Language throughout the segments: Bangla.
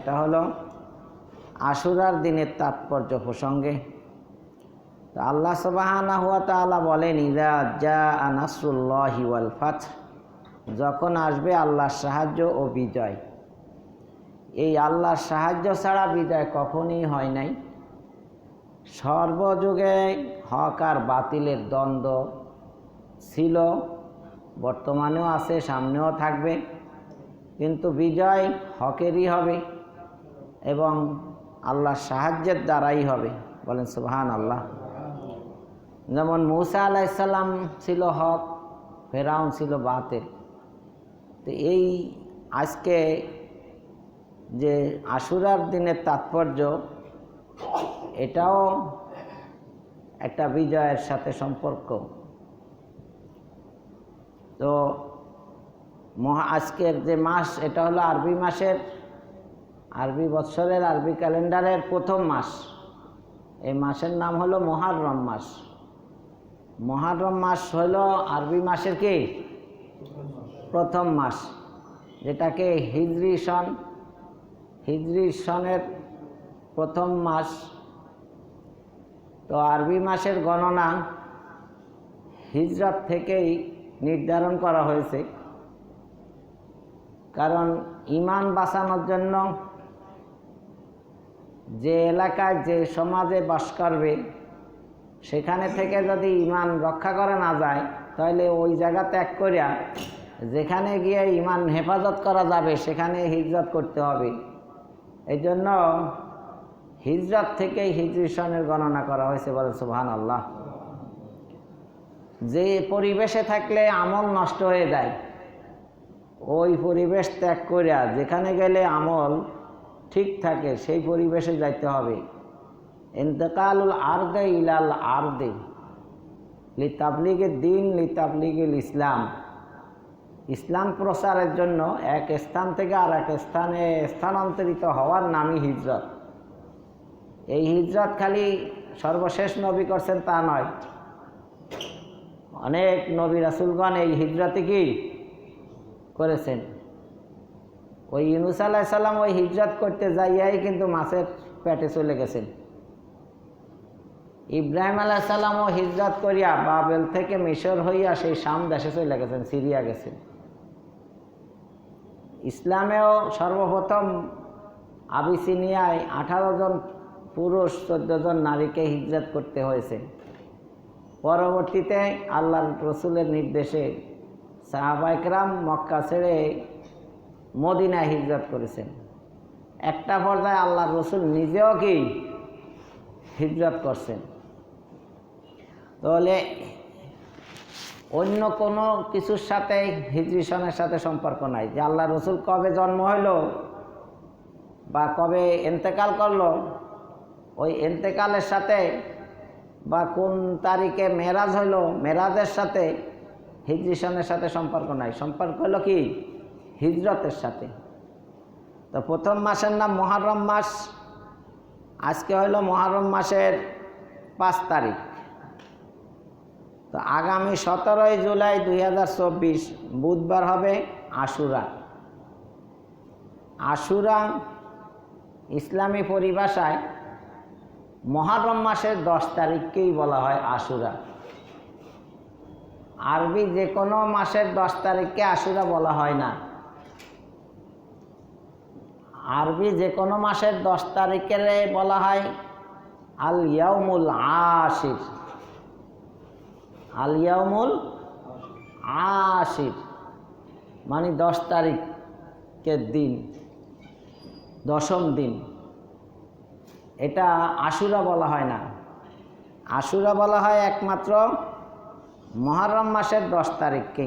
এটা হলো আশুরার দিনের তাৎপর্য প্রসঙ্গে। আল্লাহ সুবহানাহু ওয়া তাআলা বলেন, ইযা জাআ নাসরুল্লাহি ওয়াল ফাতহ, যখন আসবে আল্লাহর সাহায্য ও বিজয়। এই আল্লাহর সাহায্য ছাড়া বিজয় কখনই হয় নাই। সর্বযুগে হক আর বাতিলের দ্বন্দ্ব ছিল, বর্তমানেও আছে, সামনেও থাকবে, কিন্তু বিজয় হকেরই হবে এবং আল্লাহর সাহায্যের দ্বারাই হবে। বলেন সুবহানাল্লাহ। যেমন মূসা আলাইহিস সালাম ছিল হক, ফেরাউন ছিল বাতিল। তো এই আজকে যে আশুরার দিনের তাৎপর্য, এটাও একটা বিজয়ের সাথে সম্পর্ক। তো আজকের যে মাস, এটা হলো আরবি মাসের, আরবি বৎসরের, আরবি ক্যালেন্ডারের প্রথম মাস। এই মাসের নাম হলো মুহররম মাস। মুহররম মাস হলো আরবি মাসের কি প্রথম মাস, যেটাকে হিজরি সনের প্রথম মাস। তো আরবি মাসের গণনা হিজরত থেকেই নির্ধারণ করা হয়েছে, কারণ ঈমান বাঁচানোর জন্য যে এলাকায়, যে সমাজে বাস করবে, সেখানে থেকে যদি ঈমান রক্ষা করা না যায়, তাহলে ওই জায়গা ত্যাগ করিয়া যেখানে গিয়ে ঈমান হেফাজত করা যাবে সেখানে হিজরত করতে হবে। এই জন্য হিজরত থেকেই হিজরি সনের গণনা করা হয়েছে। বলে সুবহানাল্লাহ। যে পরিবেশে থাকলে আমল নষ্ট হয়ে যায়, ওই পরিবেশ ত্যাগ করিয়া যেখানে গেলে আমল ঠিক থাকে সেই পরিবেশে যাইতে হবে। ইন্তেকালুল আরদে ইলাল আরদে লিতাবলিগের দিন লিতাবলিগিল ইসলাম। ইসলাম প্রচারের জন্য এক স্থান থেকে আর এক স্থানে স্থানান্তরিত হওয়ার নামই হিজরত। এই হিজরত খালি সর্বশেষ নবী করছেন তা নয়, অনেক নবী রাসূলগণ এই হিজরতে কি করেছেন। ওই ইউনূস আলাইহিস সালাম ওই হিজরত করতে যাইয়াই কিন্তু মাছের পেটে চলে গেছেন। ইব্রাহিম আলাইহিস সালামও হিজরত করিয়া বাবেল থেকে মিশর হইয়া সেই শাম দেশে চলে গেছেন, সিরিয়া গেছেন। ইসলামেও সর্বপ্রথম আবিসিনিয়ায় 18 জন পুরুষ 14 জন নারীকে হিজরত করতে হয়েছে। পরবর্তীতে আল্লাহর রসুলের নির্দেশে সাহাবায়ে কেরাম মক্কা ছেড়ে মদিনায় হিজরত করেছেন। একটা পর্যায়ে আল্লাহর রসুল নিজেও কি হিজরত করছেন। তাহলে অন্য কোনো কিছুর সাথে হিজরি সনের সাথে সম্পর্ক নাই, যে আল্লাহ রসুল কবে জন্ম হইল বা কবে ইন্তেকাল করলো, ওই ইন্তেকালের সাথে বা কোন তারিখে মেরাজ হইল, মেরাজের সাথে হিজরি সনের সাথে সম্পর্ক নাই। সম্পর্ক হলো কি হিজরতের সাথে। তো প্রথম মাসের নাম মুহররম মাস। আজকে হইল মুহররম মাসের 5 তারিখ। তো আগামী 17 জুলাই 2024 বুধবার হবে আশুরা। আশুরা ইসলামী পরিভাষায় মুহররম মাসের 10 তারিখকেই বলা হয় আশুরা। আরবি যে কোনো মাসের 10 তারিখকে আশুরা বলা হয় না। আরবি যে কোনো মাসের 10 তারিখে বলা হয় আল ইয়াউমুল আশির। আল ইয়াউমুল আশির মানে 10 তারিখের দিন, 10ম দিন। এটা আশুরা বলা হয় না। আশুরা বলা হয় একমাত্র মুহররম মাসের 10 তারিখকে।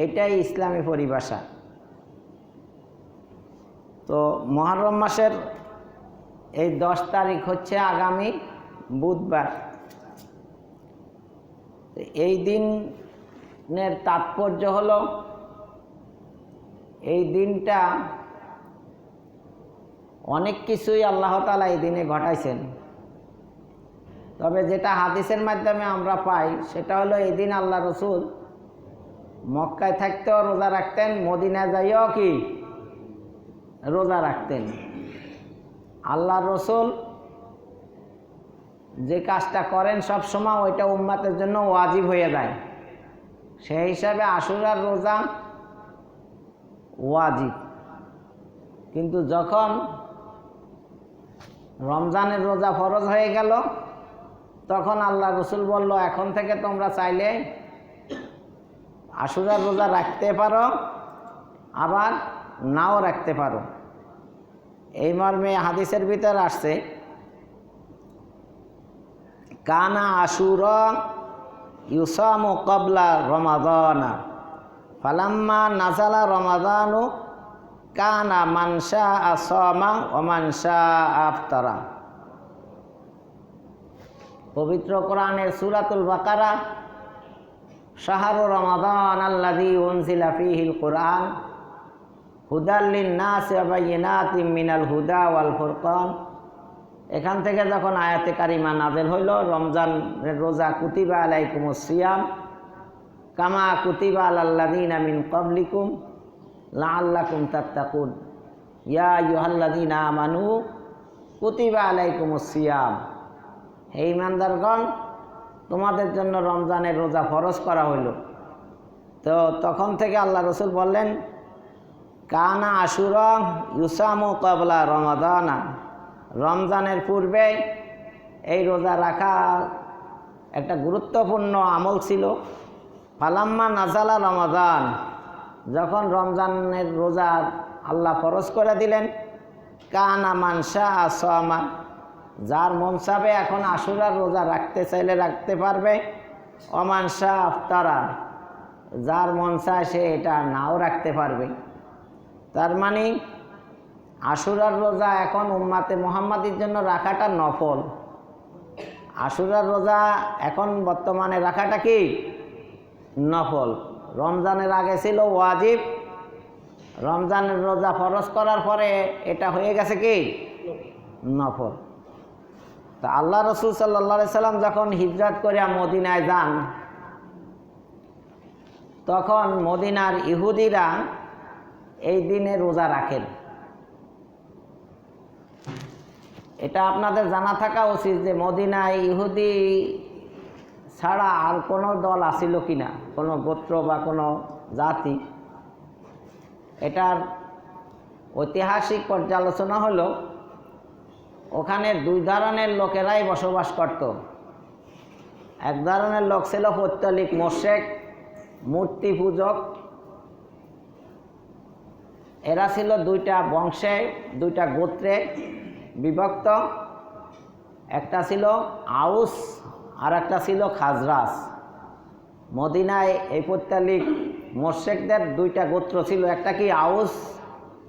এটাই ইসলামী পরিভাষা। তো মুহররম মাসের এই 10 তারিখ হচ্ছে আগামী বুধবার। এই দিনের তাৎপর্য হলো, এই দিনটা অনেক কিছুই আল্লাহ তাআলা এই দিনে ঘটাইছেন। তবে যেটা হাদিসের মাধ্যমে আমরা পাই সেটা হলো, এই দিন আল্লাহ রসুল মক্কায় থাকতেও রোজা রাখতেন, মদিনা যাইও কি রোজা রাখতেন। আল্লাহর রসুল যে কাজটা করেন সব সময় ওইটা উম্মতের জন্য ওয়াজিব হয়ে যায়। সেই হিসাবে আশুরার রোজা ওয়াজিব। কিন্তু যখন রমজানের রোজা ফরজ হয়ে গেল তখন আল্লাহ রসুল বলল, এখন থেকে তোমরা চাইলে আশুরার রোজা রাখতে পারো, আবার নাও রাখতে পারো। এই মর্মে হাদিসের ভিতর আসছে, কানা আশুরা ইউসামু ক্বাবলা রমাদানা ফালাম্মা নাজালা রমাদানু কানা মান শাআ সামা ওয়া মান শাআ আফতারা। পবিত্র কোরআনের সূরাতুল বাকারা, শাহরু রমাদান আল্লাযী উনজিলা ফীহিল কুরআন হুদাল লিন-নাসি ওয়া বায়িনাতিম মিনাল হুদা ওয়াল ফুরকান। এখান থেকে যখন আয়াতে কারিমা নাযিল হইল, রমজানের রোজা কুতিবা আলাইকুমুস সিয়াম কামা কুতিবা আলাল্লাযীনা মিন ক্বাবলিকুম লাআল্লাকুম তাত্তাকুন ইয়া আইয়ুহাল্লাযীনা আমানু কুতিবা আলাইকুমুস সিয়াম। হে ঈমানদারগণ, তোমাদের জন্য রমজানের রোজা ফরজ করা হইল। তো তখন থেকে আল্লাহ রসুল বললেন, কানা আশুরা ইউসামু ক্বাবলা রমাদানা, রমজানের পূর্বে এই রোজা রাখা একটা গুরুত্বপূর্ণ আমল ছিল। ফালাম্মা নাজালা রমাদান, যখন রমজানের রোজা আল্লাহ ফরজ করে দিলেন, কানা মান শাআ সামা, যার মন চাবে এখন আশুরার রোজা রাখতে চাইলে রাখতে পারবে, ওয়া মান শাআ আফতারা, যার মন চায় সে এটা নাও রাখতে পারবে। তার মানে আশুরার রোজা এখন উম্মাতে মুহাম্মাদির জন্য রাখাটা নফল। আশুরার রোজা এখন বর্তমানে রাখাটা কি নফল। রমজানের আগে ছিল ওয়াজিব, রমজানের রোজা ফরজ করার পরে এটা হয়ে গেছে কি নফল। তা আল্লাহ রসুল সাল্লাল্লাহু আলাইহি সাল্লাম যখন হিজরত করে মদিনায় যান, তখন মদিনার ইহুদিরা এই দিনে রোজা রাখেন। এটা আপনাদের জানা থাকা উচিত যে মদিনায় ইহুদি ছাড়া আর কোনো দল আসিল কিনা, কোনো গোত্র বা কোনো জাতি। এটার ঐতিহাসিক পর্যালোচনা হলো, ওখানে দুই ধরনের লোকেরাই বসবাস করত। এক ধরনের লোক ছিল পৌত্তলিক মোশেক, মূর্তি পূজক। এরা ছিল দুইটা বংশে, দুইটা গোত্রে বিভক্ত। একটা ছিল আউস আর একটা ছিল খাজরাজ। মদিনায় এই পৌত্তলিক মোশেকদের দুইটা গোত্র ছিল, একটা কি আউস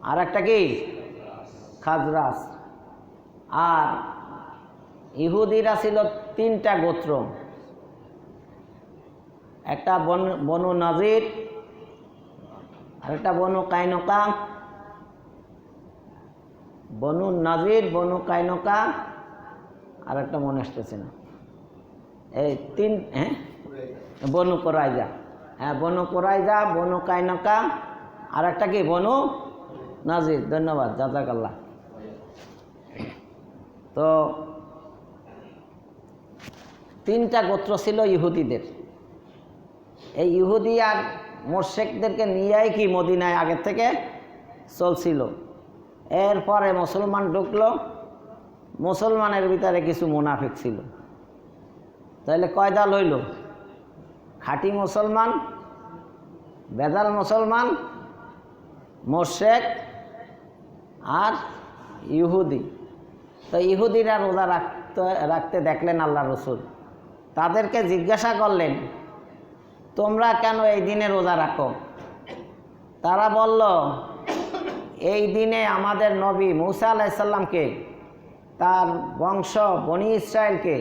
আর একটা কি খাজরাজ। আর ইহুদিরা ছিল তিনটা গোত্র, একটা বনু নজির, আরেকটা বনু কাইনুকা, বনু নজির, বনু কাইনুকা, আর একটা মনে আসতেছে না, এই তিন, বনু কোরাইজা। হ্যাঁ, বনু কোরাইজা, বনু কাইনুকা, আর একটা কি বনু নজির। ধন্যবাদ, জাযাকাল্লাহ। তো তিনটা গোত্র ছিল ইহুদিদের। এই ইহুদি আর মোশেকদেরকে নিয়েই কি মদিনায় আগের থেকে চলছিল। এরপরে মুসলমান ঢুকলো, মুসলমানের ভিতরে কিছু মুনাফিক ছিল। তাহলে কয় দল হইল? খাঁটি মুসলমান, বেজাল মুসলমান, মোশেক আর ইহুদি। তো ইহুদিরা রোজা রাখতে দেখলেন আল্লাহ রসুল, তাদেরকে জিজ্ঞাসা করলেন, তোমরা কেন এই দিনে রোজা রাখো? তারা বলল, এই দিনে আমাদের নবী মূসা আলাইহিস সালামকে, তার বংশ বনি ইসরায়েলকে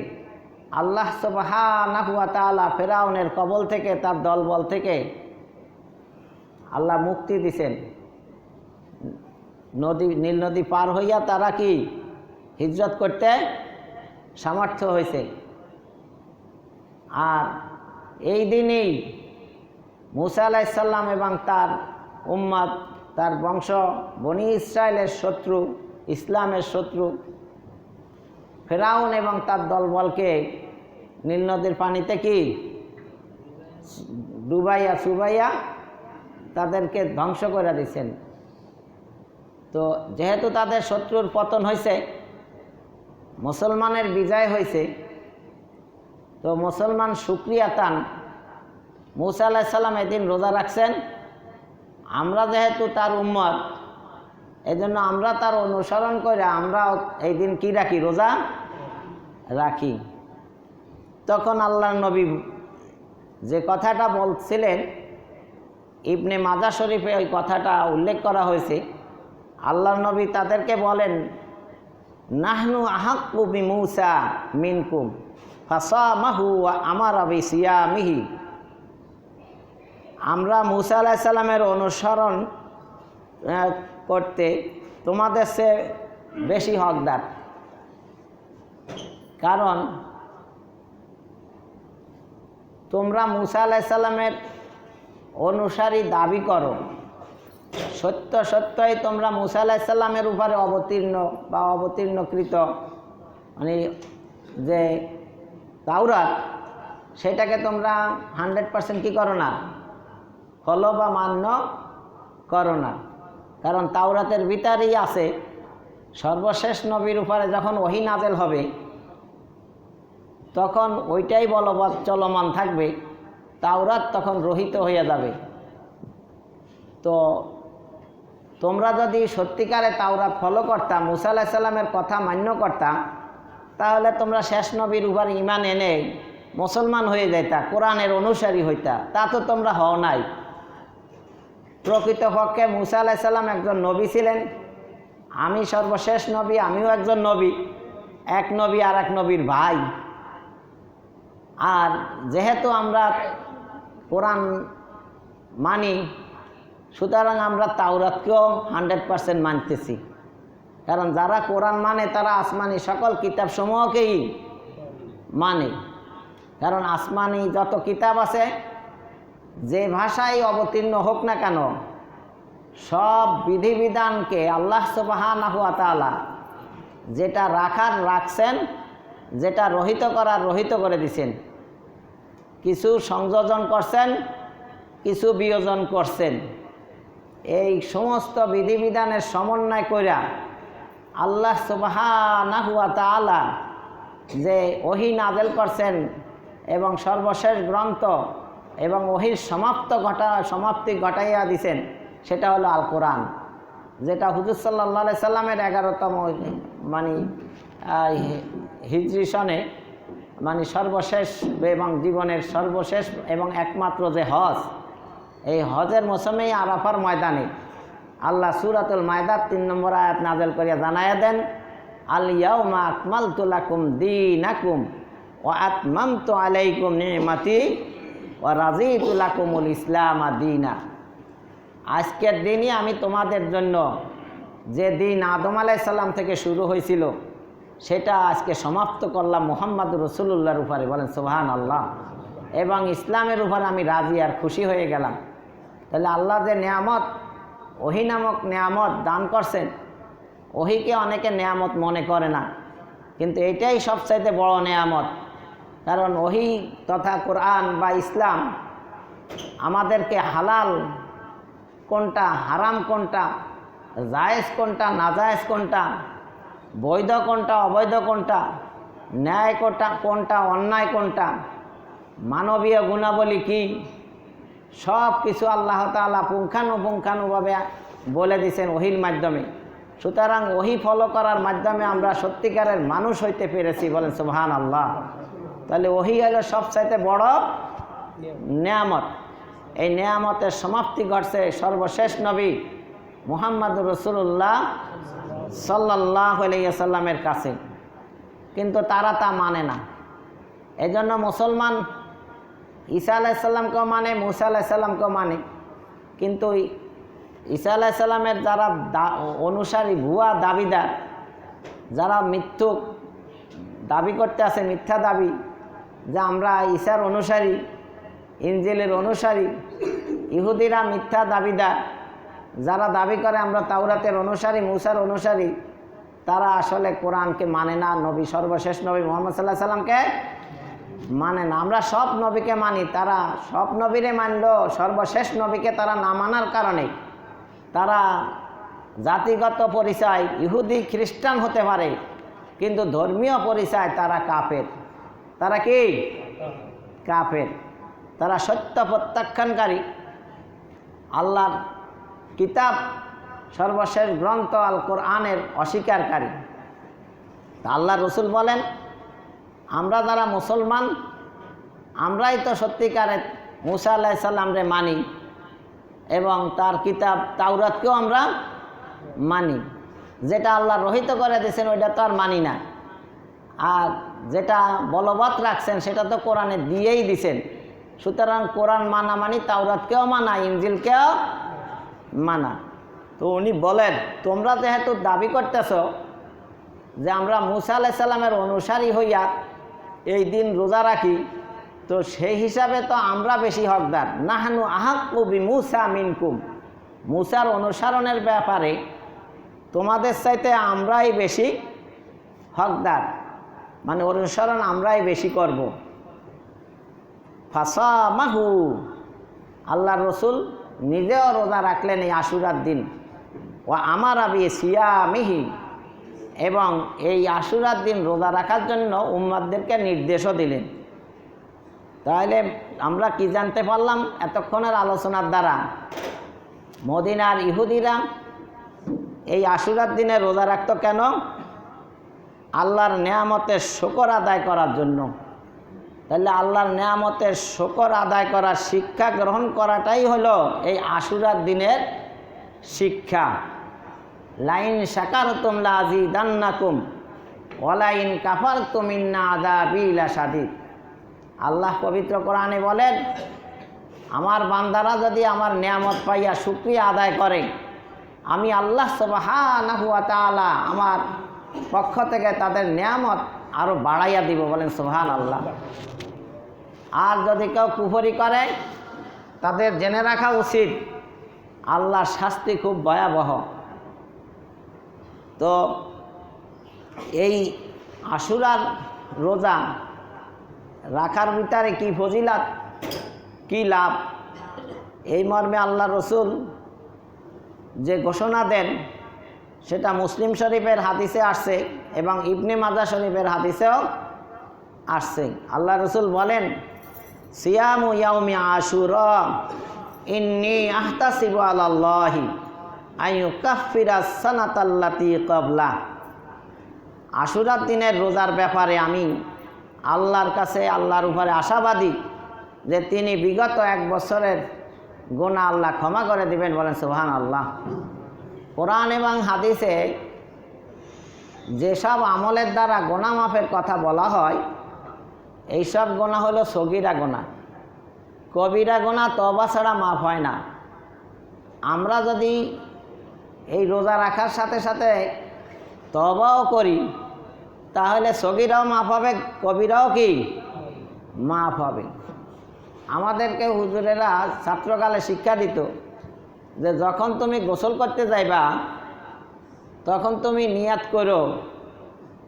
আল্লাহ সুবহানাহু ওয়া তাআলা ফেরাউনের কবল থেকে, তার দলবল থেকে আল্লাহ মুক্তি দিছেন। নীল নদী পার হইয়া তারা কি হিজরত করতে সামর্থ্য হয়েছে। আর এই দিনেই মূসা আলাইহিস সালাম এবং তার উম্মত তার বংশ বনি ইসরায়েলের শত্রু, ইসলামের শত্রু ফেরাউন এবং তার দলবলকে নীল নদীর পানিতে কি ডুবাইয়া চুবাইয়া তাদেরকে ধ্বংস করে দিয়েছেন। তো যেহেতু তাদের শত্রুর পতন হয়েছে, মুসলমানের বিজয় হয়েছে, তো মুসলমান শুকরিয়া তান মুসা আলাইহিস সালাম এদিন রোজা রাখছেন। আমরা যেহেতু তার উম্মত, এজন্য আমরা তার অনুসরণ করে আমরা এই দিন কি রাখি, রোজা রাখি। তখন আল্লাহর নবী যে কথাটা বলছিলেন, ইবনে মাজা শরীফে ওই কথাটা উল্লেখ করা হয়েছে। আল্লাহর নবী তাদেরকে বলেন, নাহনু আহাক্কু বিমূসা মিনকুম ফাসামাহু ওয়া আমারা বিসিয়ামিহি। আমরা মুসা আলাইহিস সালামের অনুসরণ করতে তোমাদের সে বেশি হকদার, কারণ তোমরা মুসা আলাইহিস সালামের অনুসারী দাবি করো, সত্য সত্যই তোমরা মুসা আলাইহিস সালামের উপরে অবতীর্ণ বা অবতীর্ণকৃত মানে যে তাওরাত, সেটাকে তোমরা 100% কি করো না, ফলো বা মান্য করো না। কারণ তাওরাতের ভিতরেই আছে সর্বশেষ নবীর উপরে যখন ওহী নাযিল হবে তখন ওইটাই বলবৎ চলমান থাকবে, তাওরাত তখন রহিত হয়ে যাবে। তো তোমরা যদি সত্যিকারে তাওরাত ফলো করতা, মুসা আলাইহিস সালামের কথা মান্য করতা, তাহলে তোমরা শেষ নবীর উপর ঈমান এনে মুসলমান হয়ে যাইতা, কোরআনের অনুসারী হইতা। তা তো তোমরা হও নাই। প্রকৃতপক্ষে মুসা আলাইহিস সালাম একজন নবী ছিলেন, আমি সর্বশেষ নবী, আমিও একজন নবী, এক নবী আর এক নবীর ভাই। আর যেহেতু আমরা কোরআন মানি, সুতরাং আমরা তাওরাতকেও 100% মানতেছি। কারণ যারা কোরআন মানে তারা আসমানি সকল কিতাব সমূহকেই মানে। কারণ আসমানি যত কিতাব আছে, যে ভাষায় অবতীর্ণ হোক না কেন, সব বিধিবিধানকে আল্লাহ সুবহানাহু ওয়া তাআলা যেটা রাখার রাখছেন, যেটা রহিত করার রহিত করে দিছেন। কিছু সংযোজন করছেন, কিছু বিয়োজন করছেন। এই সমস্ত বিধিবিধানের সমন্বয় কইরা আল্লাহ সুবহানাহু ওয়া তাআলা যে ওহী নাযিল করছেন এবং সর্বশেষ গ্রন্থ এবং ওহীর সমাপ্তি ঘটাইয়া দিছেন, সেটা হলো আল কোরআন, যেটা হুজুর সাল্লাল্লাহু আলাইহি সাল্লামের 11তম মানে হিজরি সনে মানে সর্বশেষ এবং জীবনের সর্বশেষ এবং একমাত্র যে হজ, এই হজের মৌসুমে আরাফার ময়দানে আল্লাহ সূরাতুল মায়দার 3 নম্বর আয়াত নাযিল করিয়া জানাইয়া দেন, আল ইয়াউমা আকমালতু লাকুম দীনাকুম ওয়া আতমামতু আলাইকুম নি'মাতি ওয়া রাযীতু লাকুমুল ইসলামা দীনা। আজকের দিনই আমি তোমাদের জন্য যে দিন আদম আলাইহিস সালাম থেকে শুরু হয়েছিল সেটা আজকে সমাপ্ত করলাম মুহাম্মদুর রাসূলুল্লাহর উপরে, বলেন সুবহানাল্লাহ। এবং ইসলামের উপর আমি রাজি আর খুশি হয়ে গেলাম। তাহলে আল্লাহ যে নেয়ামত, ওহী নামক নেয়ামত দান করছেন, ওহীকে অনেকে নেয়ামত মনে করে না, কিন্তু এটাই সবচাইতে বড় নেয়ামত। কারণ ওহী তথা কোরআন বা ইসলাম আমাদেরকে হালাল কোনটা, হারাম কোনটা, জায়েজ কোনটা, নাজায়েজ কোনটা, বৈধ কোনটা, অবৈধ কোনটা, ন্যায় কোনটা, অন্যায় কোনটা, মানবীয় গুণাবলী কি, সব কিছু আল্লাহ তাআলা পুঙ্খানুপুঙ্খানুভাবে বলে দিয়েছেন ওহীর মাধ্যমে। সুতরাং ওহী ফলো করার মাধ্যমে আমরা সত্যিকারের মানুষ হইতে পেরেছি, বলেন সুবহানাল্লাহ। তাহলে ওহী হলো সবচাইতে বড় নেয়ামত। এই নেয়ামতের সমাপ্তি ঘটছে সর্বশেষ নবী মুহাম্মদুর রাসূলুল্লাহ সাল্লাল্লাহু আলাইহি ওয়াসাল্লামের কাছে, কিন্তু তারা তা মানে না। এজন্য মুসলমান ঈসা আলাইহিস সালামকেও মানে, মুসা আলাইহিস সালামকেও মানে, কিন্তু ঈসা আলাইহিস সালামের যারা অনুসারী, ভুয়া দাবিদার, যারা মিথ্যুক দাবি করতে আছে, মিথ্যা দাবি যে আমরা ঈসার অনুসারী, ইনজিলের অনুসারী, ইহুদিরা মিথ্যা দাবিদার, যারা দাবি করে আমরা তাওরাতের অনুসারী, মূসার অনুসারী, তারা আসলে কোরআনকে মানে না, নবী সর্বশেষ নবী মুহাম্মদ সাল্লাল্লাহু আলাইহি সাল্লামকে মানে না। আমরা সব নবীকে মানি, তারা সব নবীরে মানলো, সর্বশেষ নবীকে তারা না মানার কারণে তারা জাতিগত পরিচয় ইহুদি খ্রিস্টান হতে পারে, কিন্তু ধর্মীয় পরিচয় তারা কাফের। তারা কি কাফের? তারা সত্য প্রত্যাখ্যানকারী, আল্লাহর কিতাব সর্বশেষ গ্রন্থ আল কোরআনের অস্বীকারী। আল্লাহ রসুল বলেন, আমরা যারা মুসলমান, আমরাই তো সত্যিকারের মুসা আলাইহিস সালামরে মানি এবং তার কিতাব তাওরাতকেও আমরা মানি। যেটা আল্লাহ রহিত করে দিয়েছেন ওইটা তো আর মানি না, আর যেটা বলবৎ রাখছেন সেটা তো কোরআনে দিয়েই দিছেন। সুতরাং কোরআন মানা মানি, তাওরাতকেও মানা, ইনজিলকেও মানা। তো উনি বলেন, তোমরা যেহেতু দাবি করতেছ যে আমরা মুসা আলাইহিস সালামের অনুসারী হইয়া এই দিন রোজা রাখি, তো সেই হিসাবে তো আমরা বেশি হকদার। নাহনু আহাক্কু বিমূসা মিনকুম, মুসার অনুসরণের ব্যাপারে তোমাদের চাইতে আমরাই বেশি হকদার, মানে অনুসরণ আমরাই বেশি করব। ফাসামাহু, আল্লাহর রসুল নিজেও রোজা রাখলেন এই আশুরার দিন। ও আমারা বি সিয়ামিহি, এবং এই আশুরার দিন রোজা রাখার জন্য উম্মতদেরকে নির্দেশও দিলেন। তাহলে আমরা কি জানতে পারলাম এতক্ষণের আলোচনার দ্বারা? মদিনার ইহুদিরা এই আশুরার দিনে রোজা রাখত কেন? আল্লাহর নেয়ামতের শুকর আদায় করার জন্য। তাহলে আল্লাহর নেয়ামতের শুকর আদায় করার শিক্ষা গ্রহণ করাটাই হলো এই আশুরার দিনের শিক্ষা। লাইন শাকারতুম লাযিদান্নাকুম ওয়া লাইন কাফারতুম ইন্না আযাবি লাশাদীদ। আল্লাহ পবিত্র কোরআনে বলেন, আমার বান্দারা যদি আমার নেয়ামত পাইয়া শুকরিয়া আদায় করে, আমি আল্লাহ সুবহানাহু ওয়া তাআলা আমার পক্ষ থেকে তাদের নেয়ামত আরো বাড়াইয়া দিব। বলেন সুবহানাল্লাহ। আর যদি কেউ কুফরি করে, তাদের জেনে রাখা উচিত আল্লাহর শাস্তি খুব ভয়াবহ। তো এই আশুরার রোজা রাখার ভিতরে কি ফজিলাত, কি লাভ, এই মর্মে আল্লাহ রসুল যে ঘোষণা দেন সেটা মুসলিম শরীফের হাদিসে আসছে এবং ইবনে মাজাহ শরীফের হাদিসেও আসছে। আল্লাহ রসুল বলেন, সিয়ামু ইয়াউমি আশুরা ইন্নী আহতাসিবু আলাল্লাহি আইয়ুকাফিরাস সানাতাল্লাতী ক্বাবলা। আশুরার দিনের রোজার ব্যাপারে আমি আল্লাহর কাছে, আল্লাহর উপরে আশাবাদী যে তিনি বিগত 1 বছরের গুনাহ আল্লাহ ক্ষমা করে দিবেন। বলেন সুবহানাল্লাহ। কোরআন এবং হাদিসে যেসব আমলের দ্বারা গুনাহ মাফের কথা বলা হয়, এইসব গুনাহ হলো সগীরা গুনাহ। কবিরা গুনাহ তওবা ছাড়া মাফ হয় না। আমরা যদি এই রোজা রাখার সাথে সাথে তওবাও করি, তাহলে সগীরাও মাফ হবে, কবিরাও কি মাফ হবে। আমাদেরকে হুজুরেরা ছাত্রকালে শিক্ষা দিত যে যখন তুমি গোসল করতে যাইবা, তখন তুমি নিয়াত করো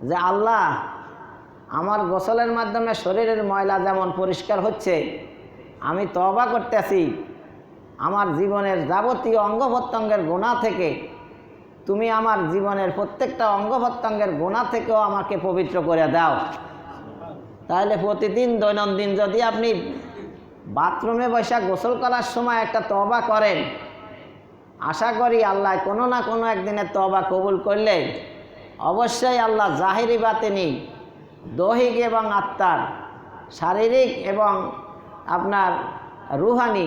যে আল্লাহ, আমার গোসলের মাধ্যমে শরীরের ময়লা যেমন পরিষ্কার হচ্ছে, আমি তওবা করতেছি, আমার জীবনের যাবতীয় অঙ্গ প্রত্যঙ্গের গুনাহ থেকে তুমি আমার জীবনের প্রত্যেকটা অঙ্গ প্রত্যঙ্গের গুনাহ থেকেও আমাকে পবিত্র করে দাও। তাহলে প্রতিদিন দৈনন্দিন যদি আপনি বাথরুমে বসে গোসল করার সময় একটা তওবা করেন, আশা করি আল্লাহ কোনো না কোনো একদিনে তওবা কবুল করলে অবশ্যই আল্লাহ জাহিরি বাতিনি, দৈহিক এবং আত্মার, শারীরিক এবং আপনার রুহানি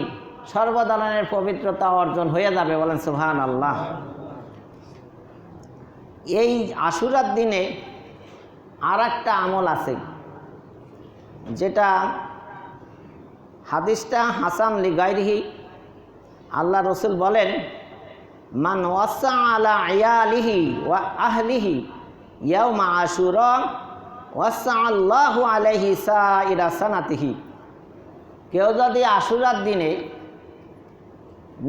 সর্বধরনের পবিত্রতা অর্জন হয়ে যাবে। বলেন সুবহানাল্লাহ। এই আশুরার দিনে আর একটা আমল আছে, যেটা হাদিসটা হাসান লিগাইরিহি। আল্লাহ রসুল বলেন, মান ওয়াসা আলা আয়ালিহি ওয়া আহলিহি ইয়াউমা আশুরা ওয়াসা আল্লাহু আলাইহি সাইরা সানাতিহি। কেউ যদি আশুরার দিনে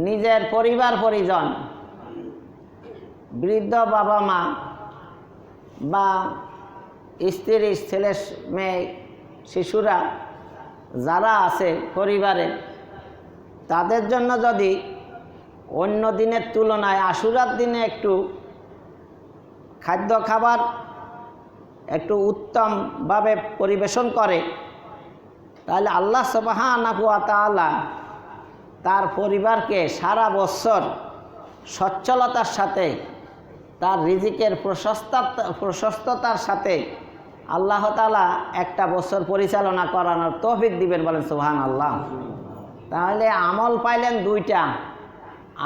নিজের পরিবার পরিজন, বৃদ্ধ বাবা মা বা স্ত্রী, ছেলে মেয়ে, শিশুরা যারা আছে পরিবারে, তাদের জন্য যদি অন্য দিনের তুলনায় আশুরার দিনে একটু খাদ্য খাবার একটু উত্তমভাবে পরিবেশন করে, তাহলে আল্লাহ সুবহানাহু ওয়া তাআলা তার পরিবারকে সারা বছর সচ্ছলতার সাথে, তার রিজিকের প্রশস্ততার সাথে আল্লাহ তাআলা একটা বছর পরিচালনা করানোর তৌফিক দিবেন। বলেন সুবহানাল্লাহ। তাহলে আমল পাইলেন দুইটা।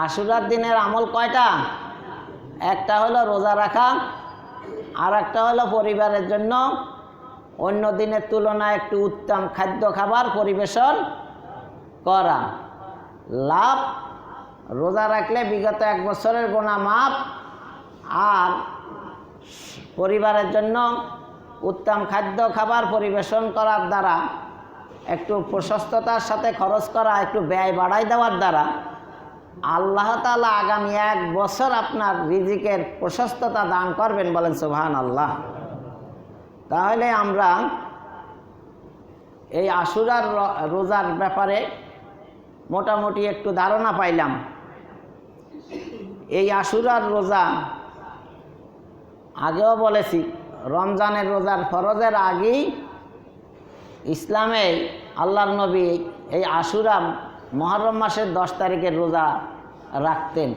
আশুরার দিনের আমল কয়টা? একটা হলো রোজা রাখা, আর একটা হলো পরিবারের জন্য অন্য দিনের তুলনায় একটু উত্তম খাদ্য খাবার পরিবেশন করা। লাভ, রোজা রাখলে বিগত এক বছরের গুনাহ মাফ, আর পরিবারের জন্য উত্তম খাদ্য খাবার পরিবেশন করার দ্বারা, একটু প্রশস্ততার সাথে খরচ করা, একটু ব্যয় বাড়াই দেওয়ার দ্বারা আল্লাহ তাআলা আগামী এক বছর আপনার রিজিকের প্রশস্ততা দান করবেন। বলেন সুবহানাল্লাহ। তাহলে আমরা এই আশুরার রোজার ব্যাপারে মোটামুটি একটু ধারণা পাইলাম। এই আশুরার রোজা আগেও বলেছি, রমজানের রোজার ফরজের আগেই ইসলামে আল্লাহর নবী এই আশুরা মুহররম মাসের 10 তারিখের রোজা রাখতেন।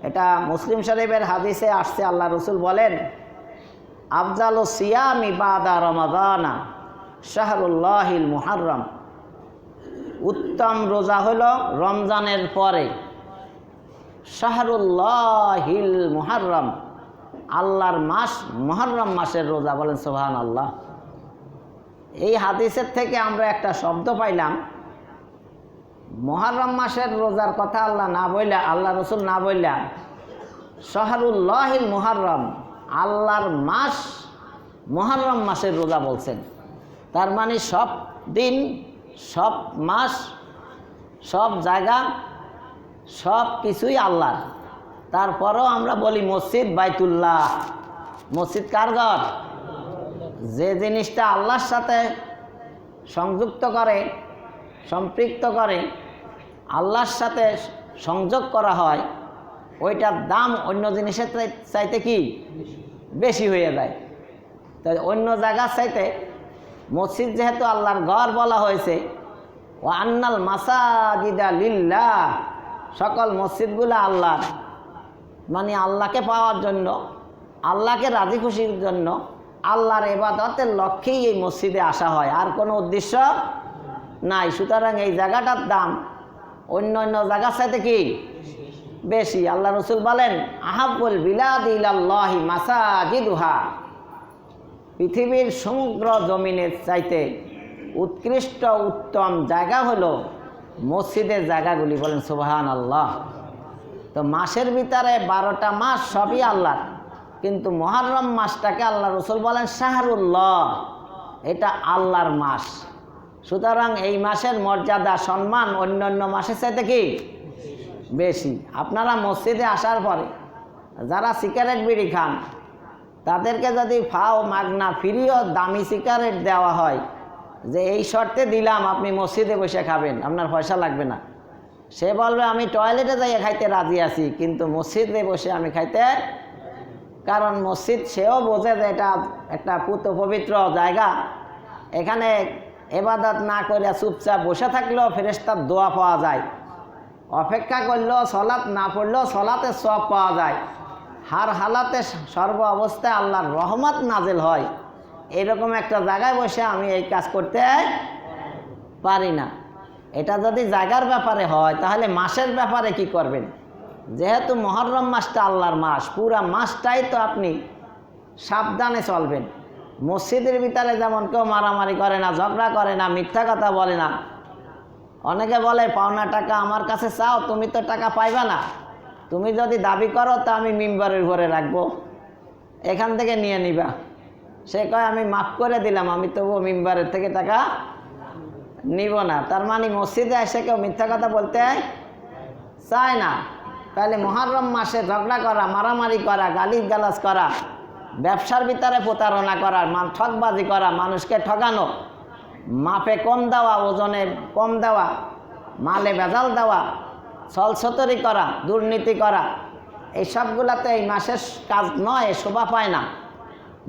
এটা মুসলিম শরীফের হাদিসে আসছে, আল্লাহ রসুল বলেন, আফজালু সিয়ামি বাদা রমাদানা শাহরুল্লাহিল মুহররম। উত্তম রোজা হলো রমজানের পরে, শাহরুল্লাহিল মুহররম, আল্লাহর মাস মুহররম মাসের রোজা। বলেন সুবহানাল্লাহ। এই হাদিসের থেকে আমরা একটা শব্দ পাইলাম, মুহররম মাসের রোজার কথা আল্লাহ না বইলা, আল্লাহ রসুল না বইলা শাহরুল্লাহিল মুহররম, আল্লাহর মাস মুহররম মাসের রোজা বলছেন। তার মানে সব দিন, সব মাস, সব জায়গা, সব কিছুই আল্লাহর। তারপরও আমরা বলি মসজিদ বাইতুল্লাহ। মসজিদ কার ঘর? যে জিনিসটা আল্লাহর সাথে সংযুক্ত করে, সম্পৃক্ত করে, আল্লাহর সাথে সংযোগ করা হয়, ওইটার দাম অন্য জিনিসের চাইতে কি বেশি হয়ে যায়। তাই অন্য জায়গার চাইতে মসজিদ যেহেতু আল্লাহর ঘর বলা হয়েছে, ও আন্নাল মাসাজিদা লিল্লাহ, সকল মসজিদগুলো আল্লাহর, মানে আল্লাহকে পাওয়ার জন্য, আল্লাহকে রাজি খুশির জন্য, আল্লাহর ইবাদতের লক্ষ্যেই এই মসজিদে আসা হয়, আর কোনো উদ্দেশ্য নাই। সুতরাং এই জায়গাটার দাম অন্য অন্য জায়গার চাইতে কি বেশি। আল্লাহ রসুল বলেন, আহাব্বুল বিলাদি ইলাল্লাহি মাসাজিদুহা, পৃথিবীর সমগ্র জমিনের চাইতে উৎকৃষ্ট উত্তম জায়গা হলো মসজিদের জায়গাগুলি। বলেন সুবহানাল্লাহ। তো মাসের ভিতরে 12টা মাস সবই আল্লাহর, কিন্তু মুহররম মাসটাকে আল্লাহ রসুল বলেন শাহরুল্লাহ, এটা আল্লাহর মাস। সুতরাং এই মাসের মর্যাদা, সম্মান অন্য অন্য মাসের চাইতে কি বেশি। আপনারা মসজিদে আসার পরে যারা সিগারেট বিড়ি খান, তাদেরকে যদি ফাও মাগনা ফ্রিও দামি সিগারেট দেওয়া হয়, যে এই শর্তে দিলাম আপনি মসজিদে বসে খাবেন, আপনার পয়সা লাগবে না, সে বলবে আমি টয়লেটে যাইয়ে খাইতে রাজি আছি, কিন্তু মসজিদে বসে আমি খাইতে, কারণ মসজিদ সেও বোঝে যে এটা একটা পবিত্র জায়গা, এখানে ইবাদত না করে চুপচাপ বসে থাকলেও ফেরেশতার দোয়া পাওয়া যায়, অপেক্ষা করলেও, সলাৎ না পড়লেও সলাতে সওয়াব পাওয়া যায়, হার হালাতে সর্ব অবস্থায় আল্লাহর রহমত নাজিল হয়। এরকম একটা জায়গায় বসে আমি এই কাজ করতে পারি না। এটা যদি জায়গার ব্যাপারে হয়, তাহলে মাসের ব্যাপারে কি করবেন? যেহেতু মুহররম মাসটা আল্লাহর মাস, পুরা মাসটাই তো আপনি সাবধানে চলবেন। মসজিদের ভিতরে যেমন কেউ মারামারি করে না, ঝগড়া করে না, মিথ্যা কথা বলে না। অনেকে বলে পাওনা টাকা আমার কাছে চাও, তুমি তো টাকা পাইবা না, তুমি যদি দাবি করো তা আমি মিম্বরের ঘরে রাখবো, এখান থেকে নিয়ে নিবা। সে কয় আমি মাফ করে দিলাম, আমি তবুও মিম্বরের থেকে টাকা নিব না। তার মানে মসজিদে এসে কেউ মিথ্যা কথা বলতে চায় না। তাহলে মুহররম মাসে ঝগড়া করা, মারামারি করা, গালিগালাজ করা, ব্যবসার ভিতরে প্রতারণা করা, ঠকবাজি করা, মানুষকে ঠকানো, মাপে কম দেওয়া, ওজনে কম দেওয়া, মালে ভেজাল দেওয়া, ছলছতরি করা, দুর্নীতি করা, এই সবগুলাতে এই মাসের কাজ নয়, শোভা পায় না।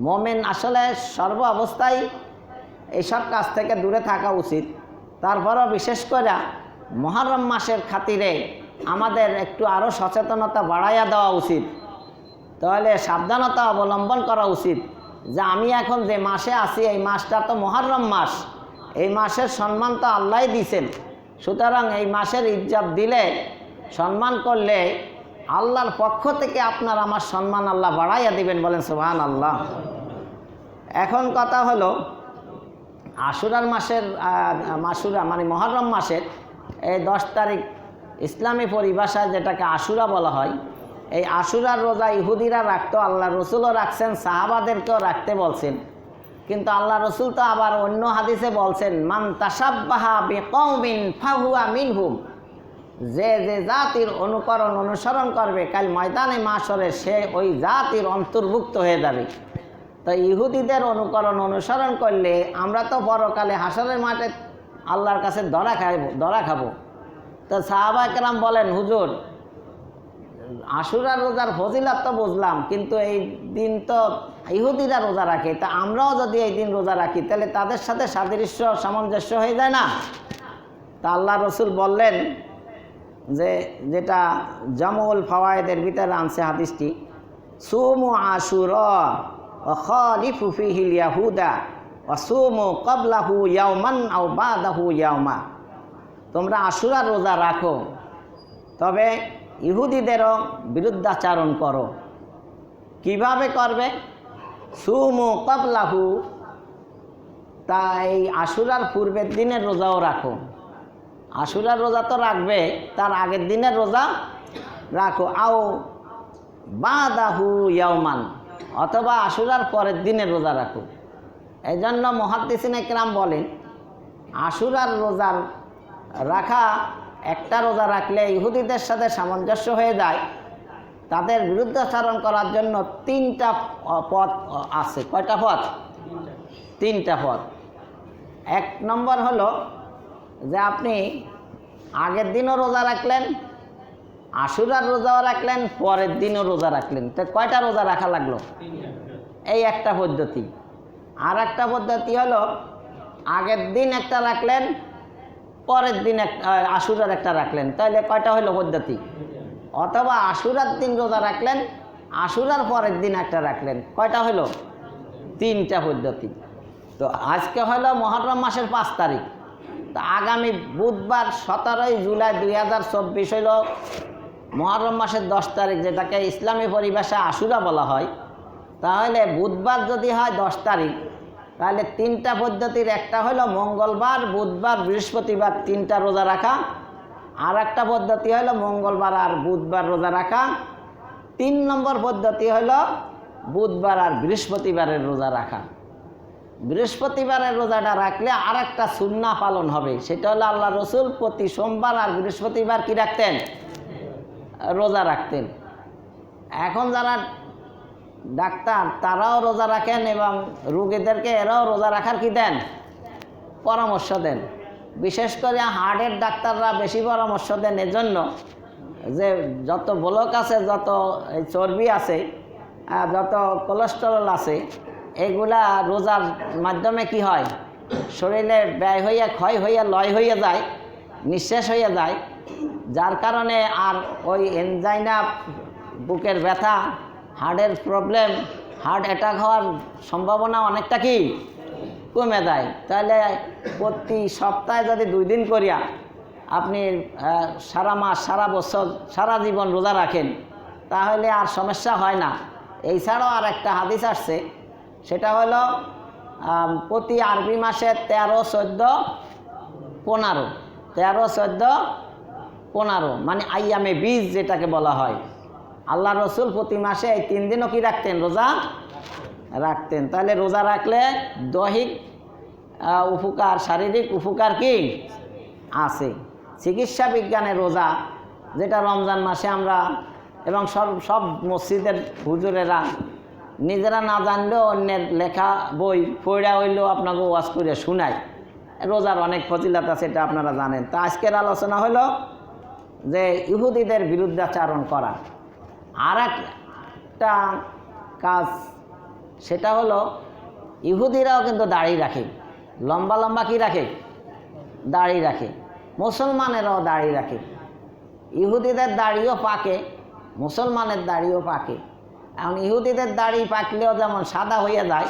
মুমিন আসলে সর্ব অবস্থায় এইসব কাজ থেকে দূরে থাকা উচিত। তারপরও বিশেষ করে মুহররম মাসের খাতিরে আমাদের একটু আরও সচেতনতা বাড়াইয়া দেওয়া উচিত। তাহলে সাবধানতা অবলম্বন করা উচিত যে আমি এখন যে মাসে আছি এই মাসটা তো মুহররম মাস, এই মাসের সম্মান তো আল্লাহই দিয়েছেন। সুতরাং এই মাসের ইজ্জত দিলে, সম্মান করলে আল্লাহর পক্ষ থেকে আপনার আমার সম্মান আল্লাহ বাড়াইয়া দিবেন, বলেন সুবহানাল্লাহ। এখন কথা হলো আশুরার মাসের মাসুরা মানে মুহররম মাসের এই 10 তারিখ ইসলামী পরিভাষায় যেটাকে আশুরা বলা হয়, এই আশুরার রোজা ইহুদিরা রাখতো, আল্লাহ রসুলও রাখছেন, সাহাবাদেরকেও রাখতে বলছেন। কিন্তু আল্লাহ রসুল তো আবার অন্য হাদিসে বলছেন, মান তাশাব্বাহা বিকওমিন ফাহুয়া মিনহুম, যে যে জাতির অনুসরণ করবে কাল ময়দানে মাশরে সে ওই জাতির অন্তর্ভুক্ত হয়ে যাবে। তো ইহুদিদের অনুসরণ করলে আমরা তো পরকালে হাসরের মাঠে আল্লাহর কাছে ধরা খাবো। তো সাহাবায়ে কেরাম বলেন, হুজুর আশুরার রোজার ফজিলত তো বুঝলাম, কিন্তু এই দিন তো ইহুদিরা রোজা রাখে, তা আমরাও যদি এই দিন রোজা রাখি তাহলে তাদের সাথে সাদৃশ্য সামঞ্জস্য হয়ে যায় না? তা আল্লাহ রসুল বললেন যে, যেটা জামুল ফাওয়ায়েদের ভিতরে আনছে হাদিসটি, সুমু আশুরা ওয়া খালিফু ফিহিল ইয়াহুদা ওয়া সুমু ক্বাবলাহু ইয়াওমান আও বাদাহু ইয়াওমা, তোমরা আশুরার রোজা রাখো, তবে ইহুদিদেরও বিরুদ্ধাচারণ করো। কিভাবে করবে? সুমু ক্বাবলাহু, তা এই আশুরার পূর্বের দিনের রোজাও রাখো। আশুরার রোজা তো রাখবে, তার আগের দিনের রোজা রাখো। আও বাদাহু ইয়াওমান, অথবা আশুরার পরের দিনের রোজা রাখো। এই জন্য মুহাদ্দিসিনে কেরাম বলেন, আশুরার রোজার রাখা, একটা রোজা রাখলে ইহুদিদের সাথে সামঞ্জস্য হয়ে যায়, তাদের বিরুদ্ধাচরণ করার জন্য 3টা পথ আছে। কয়টা পথ? 3টা পথ। 1 নম্বর হলো যে আপনি আগের দিনও রোজা রাখলেন, আশুরার রোজাও রাখলেন, পরের দিনও রোজা রাখলেন, তো কয়টা রোজা রাখা লাগলো? এই একটা পদ্ধতি। আর একটা পদ্ধতি হলো আগের দিন একটা রাখলেন, পরের দিন আশুরার একটা রাখলেন, তাহলে কয়টা হলো পদ্ধতি? অথবা আশুরার দিন রোজা রাখলেন, আশুরার পরের দিন একটা রাখলেন, কয়টা হলো? 3টা পদ্ধতি। তো আজকে হলো মুহররম মাসের 5 তারিখ, তো আগামী বুধবার 17 জুলাই 2024 হলো মুহররম মাসের 10 তারিখ, যেটাকে ইসলামী পরিভাষায় আশুরা বলা হয়। তাহলে বুধবার যদি হয় 10 তারিখ, তাহলে 3টা পদ্ধতির একটা হলো মঙ্গলবার, বুধবার, বৃহস্পতিবার 3টা রোজা রাখা। আর একটা পদ্ধতি হলো মঙ্গলবার আর বুধবার রোজা রাখা। 3 নম্বর পদ্ধতি হলো বুধবার আর বৃহস্পতিবারের রোজা রাখা। বৃহস্পতিবারের রোজাটা রাখলে আর একটা সুন্নাহ পালন হবে, সেটা হলো আল্লাহ রসুল প্রতি সোমবার আর বৃহস্পতিবার কি রাখতেন? রোজা রাখতেন। এখন যারা ডাক্তার তারাও রোজা রাখেন এবং রোগীদেরকে এরাও রোজা রাখার কি দেন? পরামর্শ দেন। বিশেষ করে হার্টের ডাক্তাররা বেশি পরামর্শ দেন এজন্য যে যত ব্লক আছে, যত চর্বি আছে, যত কোলেস্টেরল আছে, এগুলা রোজার মাধ্যমে কি হয়? শরীরে ব্যয় হইয়া, ক্ষয় হইয়া, লয় হইয়া যায়, নিঃশেষ হইয়া যায়, যার কারণে আর ওই এনজাইনা, বুকের ব্যথা, হার্টের প্রবলেম, হার্ট অ্যাটাক হওয়ার সম্ভাবনা অনেকটা কি কমে যায়। তাহলে প্রতি সপ্তাহে যদি 2 দিন করিয়া আপনি সারা মাস, সারা বছর, সারা জীবন রোজা রাখেন, তাহলে আর সমস্যা হয় না। এছাড়াও আর একটা হাদিস আসছে, সেটা হলো প্রতি আরবি মাসে 13, 14, 15, 13, 14, 15 মানে আইয়ামে বীজ যেটাকে বলা হয়। আল্লাহ রসুল প্রতি মাসে এই 3 দিনও কি রাখতেন? রোজা রাখতেন। তাহলে রোজা রাখলে দৈহিক উপকার, শারীরিক উপকার কি আছে। চিকিৎসা বিজ্ঞানে রোজা যেটা রমজান মাসে আমরা এবং সব মসজিদের হুজুরেরা নিজেরা না জানলেও অন্যের লেখা বই পড়া হইলেও আপনাকে ওয়াজ করে শোনায়। রোজার অনেক ফজিলত আছে, এটা আপনারা জানেন। তা আজকের আলোচনা হলো যে ইহুদিদের বিরুদ্ধাচারণ করা। আর একটা কাজ, সেটা হলো ইহুদিরাও কিন্তু দাড়ি রাখে, লম্বা লম্বা কি রাখে, দাড়ি রাখে। মুসলমানেরাও দাড়ি রাখে। ইহুদিদের দাড়িও পাকে, মুসলমানের দাড়িও পাকে। এখন ইহুদিদের দাড়ি পাকলেও যেমন সাদা হয়ে যায়,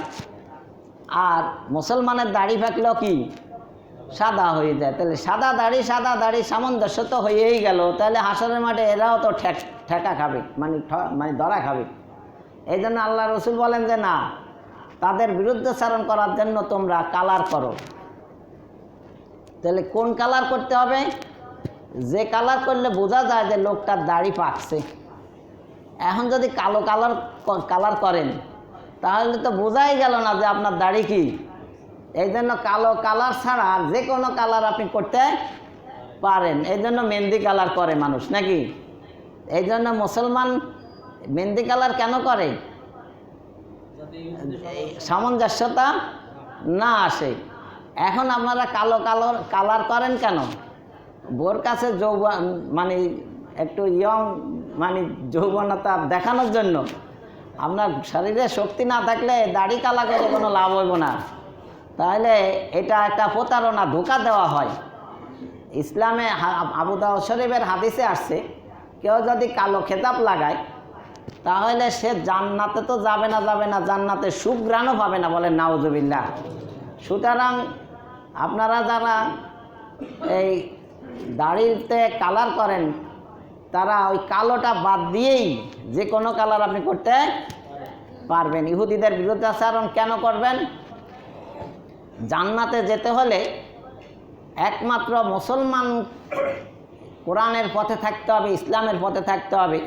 আর মুসলমানের দাড়ি পাকলেও কি সাদা হয়ে যায়। তাহলে সাদা দাড়ি সামঞ্জস্য তো হয়েই গেল। তাহলে হাসরের মাঠে এরাও তো ঠেকা খাবে, মানে ধরা খাবে। এই জন্য আল্লাহ রসুল বলেন যে না, তাদের বিরুদ্ধাচারণ করার জন্য তোমরা কালার করো। তাহলে কোন কালার করতে হবে? যে কালার করলে বোঝা যায় যে লোকটার দাড়ি পাকছে। এখন যদি কালো কালার করেন তাহলে তো বোঝাই গেল না যে আপনার দাড়ি কি। এই জন্য কালো কালার ছাড়া যে কোনো কালার আপনি করতে পারেন। এই জন্য মেহেন্দি কালার করে মানুষ, নাকি? এই জন্য মুসলমান মেহেন্দি কালার কেন করে? সামঞ্জস্যতা না আসে। এখন আপনারা কালার করেন কেন? বোর কাছে যৌবন, মানে একটু ইয়ং, মানে যৌবনতা দেখানোর জন্য। আপনার শরীরে শক্তি না থাকলে দাড়ি কালা করে কোনো লাভ হইব না। তাহলে এটা একটা প্রতারণা, ধোঁকা দেওয়া হয়। ইসলামে আবু দাউদ শরীফের হাদিসে আসছে, কেউ যদি কালো খেতাব লাগায় তাহলে সে জান্নাতে তো যাবে না, জান্নাতে সুঘ্রাণও পাবে না, বলেন নাউজুবিল্লাহ। সুতরাং আপনারা যারা এই দাড়িতে কালার করেন তারা ওই কালোটা বাদ দিয়েই যে কোনো কালার আপনি করতে পারবেন। ইহুদিদের বিরুদ্ধাচারণ কেন করবেন? জান্নাতে যেতে হলে একমাত্র মুসলমান কোরআনের পথে থাকতে হবে, ইসলামের পথে থাকতে হবে,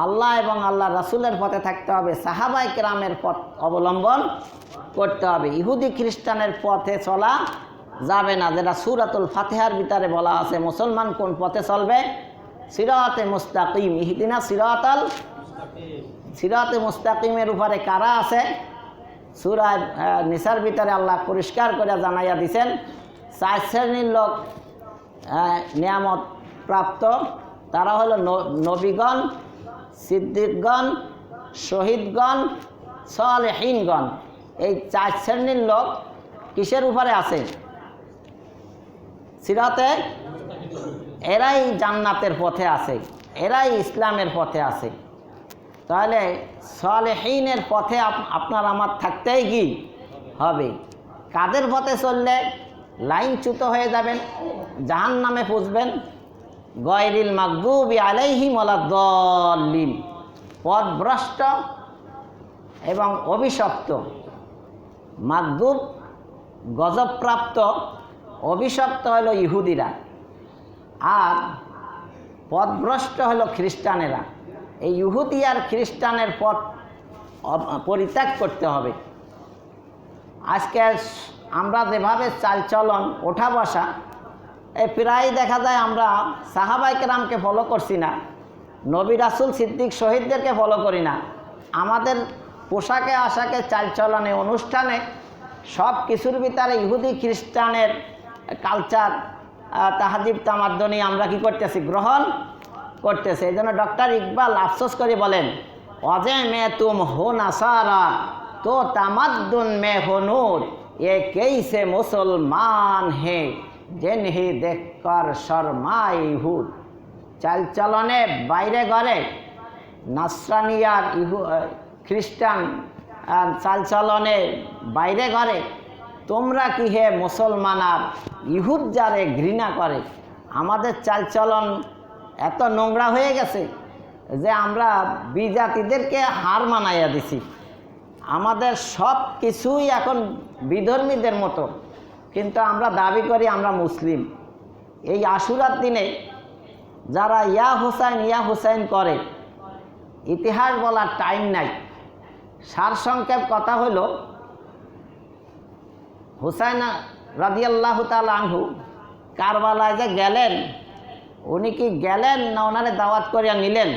আল্লাহ এবং আল্লাহ রাসূলের পথে থাকতে হবে, সাহাবায়ে কেরামের পথ অবলম্বন করতে হবে। ইহুদি খ্রিস্টানের পথে চলা যাবে না, যেটা সূরাতুল ফাতিহার ভিতরে বলা আছে। মুসলমান কোন পথে চলবে? সিরাতে মুস্তাকিম, ইহদিনা সিরাতে মুস্তাকিমের উপরে কারা আছে? সূরা নিসার ভিতরে আল্লাহ পরিষ্কার করে জানাইয়া দিয়েছেন, 4 শ্রেণীর লোক নিয়ামত প্রাপ্ত। তারা হলো নবীগণ, সিদ্দিকগণ, শহীদগণ, সালেহীনগণ। এই 4 শ্রেণীর লোক কিসের উপরে আছে? সিরাতে। এরাই জান্নাতের পথে আছে, এরাই ইসলামের পথে আছে। তাহলে সালেহীনের পথে আপনার আমার থাকতেই কি হবে? কাদের পথে চললে লাইনচ্যুত হয়ে যাবেন, জাহান্নামে পৌঁছবেন? গয়রিল মাগদুবি আলাইহিম ওয়ালাদ-দাল্লিন, পথভ্রষ্ট এবং অভিশপ্ত। মাগদুব গজবপ্রাপ্ত, অভিশপ্ত হলো ইহুদিরা, আর পথভ্রষ্ট হলো খ্রিস্টানেরা। এই ইহুদি আর খ্রিস্টানের পথ পরিত্যাগ করতে হবে। আজকে আমরা যেভাবে চালচলন, ওঠা বসা, এই প্রায় দেখা যায় আমরা সাহাবায়ে কেরামকে ফলো করছি না, নবী রাসূল সিদ্দিক শহীদদেরকে ফলো করি না। আমাদের পোশাকে আশাকে, চালচলনে, অনুষ্ঠানে সব কিছুর ভিতরে ইহুদি খ্রিস্টানের কালচার, তাহাজিব তামাদ্দুনি আমরা কি করতেছি? গ্রহণ করতেছে। এই জন্য ডক্টর ইকবাল আফসোস করে বলেন, অজে মে তুম হো নাসারা তো তামাদ্দুন মে হো নূর, এ কেইসে মুসলমান হে জিনহি দেখকর শর্মায় ইহুদ। চালচলনে বাইরে ঘরে নাসরানিয়ার খ্রিস্টান চালচলনে বাইরে ঘরে তোমরা কি হে মুসলমান আর ইহুদ যারে ঘৃণা করে। আমাদের চালচলন এত নোংরা হয়ে গেছে যে আমরা বিজাতিদেরকে হার মানাইয়া দিছি। আমাদের সব কিছুই এখন বিধর্মীদের মতো, কিন্তু আমরা দাবি করি আমরা মুসলিম। এই আশুরার দিনে যারা ইয়া হুসাইন করে, ইতিহাস বলার টাইম নাই। সারসংক্ষেপ কথা হলো, হুসাইন রাদিয়াল্লাহু তাআলা আনহু কারবালায় যে গেলেন, উনি কি গেলেন না ওনারে দাওয়াত করিয়া নিলেন?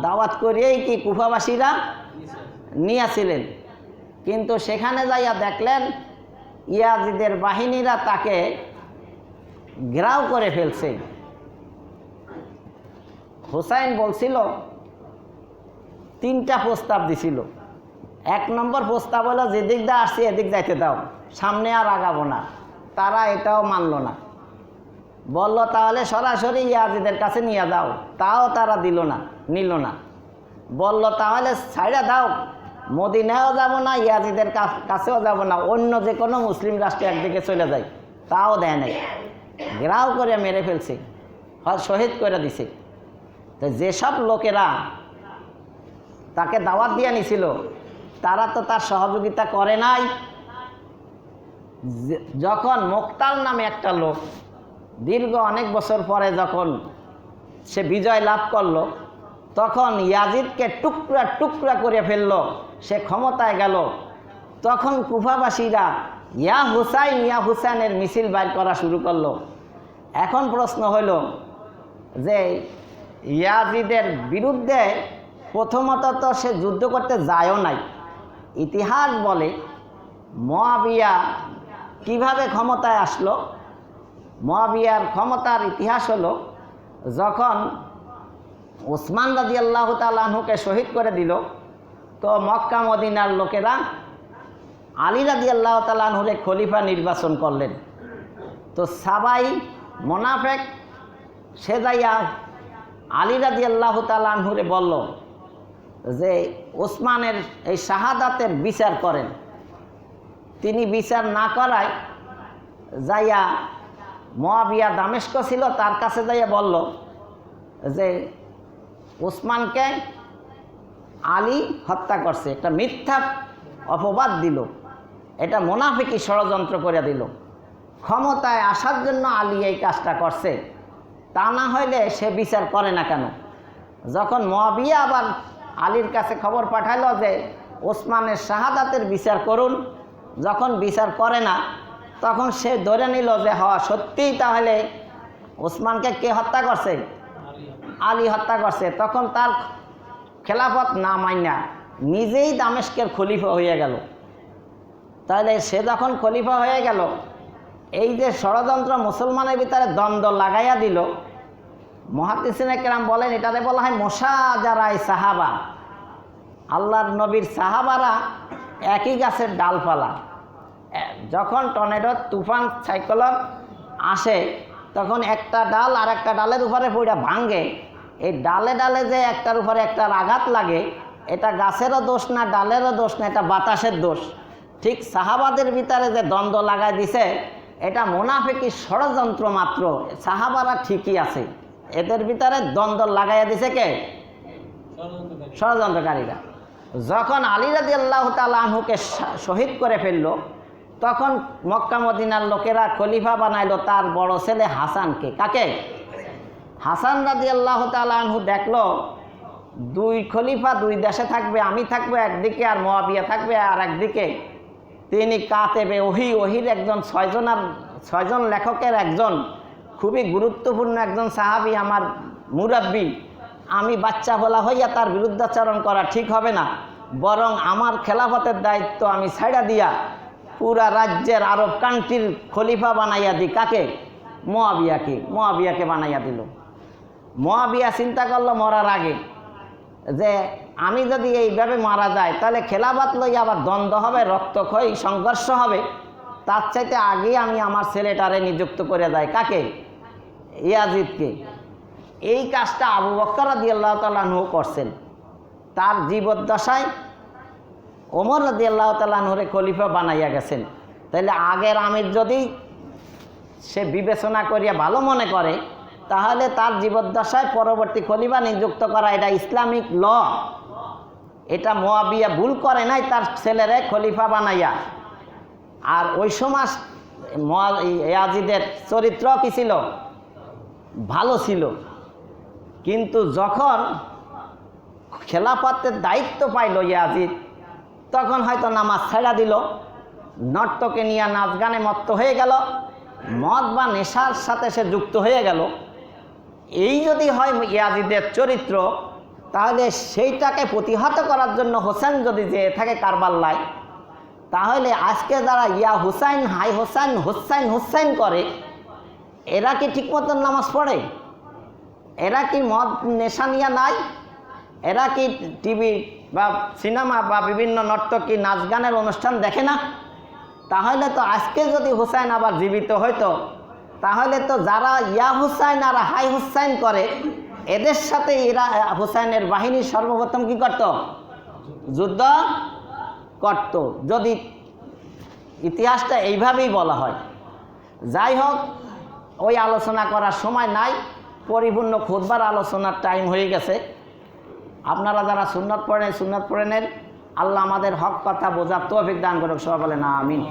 দাওয়াত করিয়েই কি কুফাবাসীরা নিয়েছিলেন, কিন্তু সেখানে যাইয়া দেখলেন ইয়াজিদের বাহিনীরা তাকে ঘেরাও করে ফেলছে। হুসাইন বলছিল, 3টা প্রস্তাব দিছিল। 1 নম্বর প্রস্তাব হলো যেদিক দিয়ে আসছি এদিক যাইতে দাও, সামনে আর আগাবো না। তারা এটাও মানল না, বলল তাহলে সরাসরি ইয়াজিদের কাছে নিয়ে যাও, তাও তারা নিল না। বলল তাহলে ছাইড়া দাও, মদিনায়ও যাব না, ইয়াজিদের কাছেও যাব না, অন্য যে কোনো মুসলিম রাষ্ট্রে একদিকে চলে যায়, তাও দেয় নাই। ঘেরাও করে মেরে ফেলছে, শহীদ করে দিছে। তো যেসব লোকেরা তাকে দাওয়াত দিয়ে নিছিল তারা তো তার সহযোগিতা করে নাই। যখন মুক্তাল নামে একটা লোক দীর্ঘ অনেক বছর পরে যখন সে বিজয় লাভ করলো, তখন ইয়াজিদকে টুকরা টুকরা করে ফেলল, সে ক্ষমতায় গেল। তখন কুফাবাসীরা ইয়া হুসাইনের মিছিল বাইর করা শুরু করলো। এখন প্রশ্ন হইল যে ইয়াজিদের বিরুদ্ধে প্রথমত তো সে যুদ্ধ করতে যায়ও নাই। ইতিহাস বলে মুয়াবিয়া কিভাবে ক্ষমতায় আসলো। মুয়াবিয়ার ক্ষমতার ইতিহাস হলো, যখন উসমান রাদিয়াল্লাহু তাআলা আনহুকে শহীদ করে দিল, তো মক্কা মদিনার লোকেরা আলী রাদিয়াল্লাহু তাআলা আনহুরে খলিফা নির্বাচন করলেন। তো সাবাই মোনাফেক সে যাইয়া আলী রাদিয়াল্লাহু তাআলা আনহুরে বলল যে উসমানের এই শাহাদাতের বিচার করেন। তিনি বিচার না করায় যাইয়া মুয়াবিয়া দামেস্ক ছিল, তার কাছে যাইয়া বলল যে উসমানকে আলী হত্যা করছে, একটা মিথ্যা অপবাদ দিল, এটা মুনাফিকি ষড়যন্ত্র করে দিল। ক্ষমতায় আসার জন্য আলী এই কাজটা করছে, তা না হইলে সে বিচার করে না কেন? যখন মুয়াবিয়া আবার আলীর কাছে খবর পাঠাইল যে ওসমানের শাহাদাতের বিচার করুন, যখন বিচার করে না তখন সে ধরে নিল যে সত্যিই তাহলে ওসমানকে কে হত্যা করছে? আলী হত্যা করছে। তখন তার খেলাফত না মাইনা নিজেই দামেস্কের খলিফা হয়ে গেল। তাহলে সে যখন খলিফা হয়ে গেল, এই যে ষড়যন্ত্র মুসলমানের ভিতরে দ্বন্দ্ব লাগাইয়া দিল, মুহাদ্দিসিনে কেরাম বলেন এটাতে বলা হয় মুশাজারায়ে সাহাবা। আল্লাহর নবীর সাহাবারা একই গাছের ডালপালা। যখন টর্নেডো তুফান সাইক্লোন আসে তখন একটা ডাল আর একটা ডালের উপরে পড়ে ভাঙে, এই ডালে ডালে যে একটার উপরে একটার আঘাত লাগে, এটা গাছেরও দোষ না, ডালেরও দোষ না, এটা বাতাসের দোষ। ঠিক সাহাবাদের ভিতরে যে দ্বন্দ্ব লাগাই দিছে, এটা মুনাফিকি ষড়যন্ত্র মাত্র। সাহাবারা ঠিকই আছে, এদের ভিতরে দ্বন্দ্ব লাগাইয়া দিছে কে? ষড়যন্ত্রকারীরা। যখন আলী রাদিয়াল্লাহু তাআলা আনহুকে শহীদ করে ফেললো, তখন মক্কা মদিনার লোকেরা খলিফা বানাইল তার বড় ছেলে হাসানকে। কাকে? হাসান রাদিয়াল্লাহু তাআলা আনহু দেখলো 2 খলিফা 2 দেশে থাকবে, আমি থাকবো একদিকে আর মুয়াবিয়া থাকবে আর একদিকে। তিনি কাতেবে ওহির একজন 6 জন লেখকের একজন, খুবই গুরুত্বপূর্ণ একজন সাহাবী, আমার মুরাব্বি। আমি বাচ্চা বলা হইয়া তার বিরুদ্ধাচরণ করা ঠিক হবে না, বরং আমার খেলাফতের দায়িত্ব আমি ছাইড়া দিয়া পুরা রাজ্যের আরব কান্ট্রির খলিফা বানাইয়া দিই। কাকে? মুয়াবিয়াকে বানাইয়া দিল। মুয়াবিয়া চিন্তা করলো মরার আগে যে আমি যদি এইভাবে মারা যায় তাহলে খেলাফত লইয়া আবার দ্বন্দ্ব হবে, রক্তক্ষয়ী সংঘর্ষ হবে, তার চাইতে আগেই আমি আমার ছেলেটারে নিযুক্ত করে যাই। কাকে? ইয়াজিদকে। এই কাজটা আবু বকর রাদিয়াল্লাহু তাআলা আনহু করছেন। তার জীবদ্দশায় ওমর রাদিয়াল্লাহু তাআলা আনহুরে খলিফা বানাইয়া গেছেন। তাইলে আগের আমির যদি সে বিবেচনা করিয়া ভালো মনে করে, তাহলে তার জীবদ্দশায় পরবর্তী খলিফা নিযুক্ত করা এটা ইসলামিক ল। এটা মুয়াবিয়া ভুল করে নাই তার ছেলেরে খলিফা বানাইয়া। আর ওই সময় ইয়াজিদের চরিত্র কি ছিল? ভালো ছিল। কিন্তু যখন খেলাফতের দায়িত্ব পাইল ইয়াজিদ, তখন হয়তো নামাজ ছেড়া দিল, নর্তকে নিয়ে নাচ গানে মত্ত হয়ে গেল, মদ বা নেশার সাথে সে যুক্ত হয়ে গেল, এই যদি হয় ইয়াজিদের চরিত্র, তাহলে সেইটাকে প্রতিহত করার জন্য হোসেন যদি যেয়ে থাকে কারবালায়, তাহলে আজকে যারা ইয়া হুসাইন হাই হোসেন হুসাইন হুসাইন করে, এরা কি ঠিক মতন নামাজ পড়ে? এরা কি মদ নেশা নিয়ে নাই? এরা কি টিভি বা সিনেমা বা বিভিন্ন নর্তকী নাচ গানের অনুষ্ঠান দেখে না? তাহলে তো আজকে যদি হুসাইন আবার জীবিত হইতো, তাহলে তো যারা ইয়া হুসাইন আর হাই হুসাইন করে, এদের সাথে এরা হুসাইনের বাহিনী সর্বপ্রথম কি করত? যুদ্ধ করত, যদি ইতিহাসটা এইভাবেই বলা হয়। যাই হোক, ওই আলোচনা করার সময় নাই, পরিপূর্ণ খুতবার আলোচনার টাইম হয়ে গেছে। আপনারা যারা সুন্নত পড়েন, সুন্নত পড়ে নেন। আল্লাহ আমাদের হক কথা বোঝার তৌফিক দান করুক। সবাই বলেন আমিন।